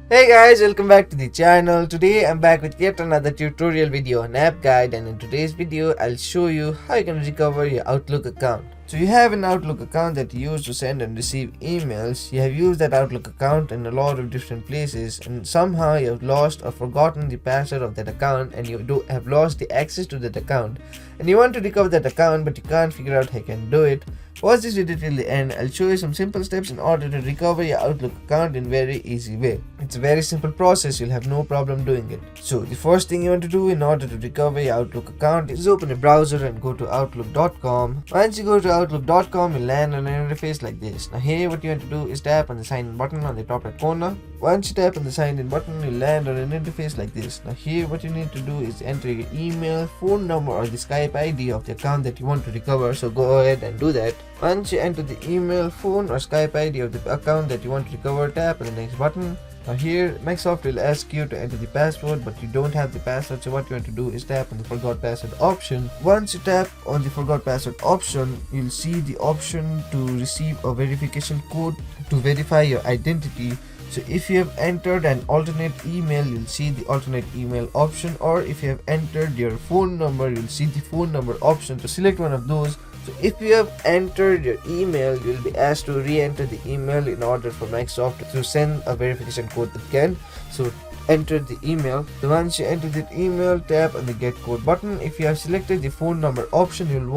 Hey guys, welcome back to the channel. Today I'm back with yet another tutorial video on app guide, and in today's video I'll show you how you can recover your Outlook account. So you have an Outlook account that you use to send and receive emails. You have used that Outlook account in a lot of different places, and somehow you have lost or forgotten the password of that account, and you have lost the access to that account, and you want to recover that account but you can't figure out how you can do it. Watch this video till the end. I'll show you some simple steps in order to recover your Outlook account in very easy way. It's a very simple process, you'll have no problem doing it. So the first thing you want to do in order to recover your Outlook account is open a browser and go to outlook.com. Once you go to outlook.com, you'll land on an interface like this. Now here what you want to do is tap on the sign in button on the top right corner. Once you tap on the sign in button, you'll land on an interface like this. Now here what you need to do is enter your email, phone number or the Skype ID of the account that you want to recover, so go ahead and do that. Once you enter the email, phone or Skype ID of the account that you want to recover, tap on the next button. Now here Microsoft will ask you to enter the password, but you don't have the password, so what you want to do is tap on the forgot password option. Once you tap on the forgot password option, you'll see the option to receive a verification code to verify your identity. So if you have entered an alternate email, you'll see the alternate email option, or if you have entered your phone number, you'll see the phone number option. To select one of those. So if you have entered your email, you'll be asked to re-enter the email in order for Microsoft to send a verification code again. So enter the email. So once you enter the email, tap on the get code button. If you have selected the phone number option, you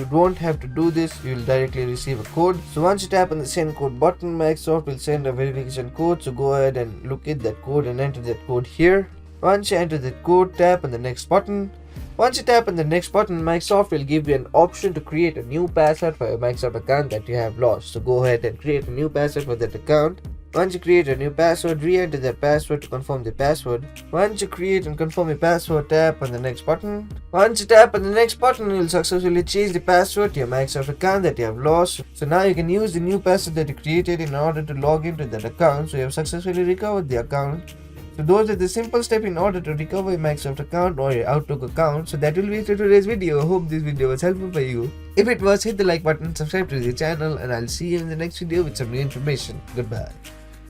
won't have to do this, you'll directly receive a code. So once you tap on the send code button, Microsoft will send a verification code, so go ahead and look at that code and enter that code here. Once you enter that code, tap on the next button. Once you tap on the next button, Microsoft will give you an option to create a new password for your Microsoft account that you have lost. So go ahead and create a new password for that account. Once you create a new password, re-enter that password to confirm the password. Once you create and confirm your password, tap on the next button. Once you tap on the next button, you'll successfully change the password to your Microsoft account that you have lost. So now you can use the new password that you created in order to log into that account. So you have successfully recovered the account. So those are the simple steps in order to recover your Microsoft account or your Outlook account. So that will be it for today's video. I hope this video was helpful for you. If it was, hit the like button, subscribe to the channel, and I'll see you in the next video with some new information. Goodbye.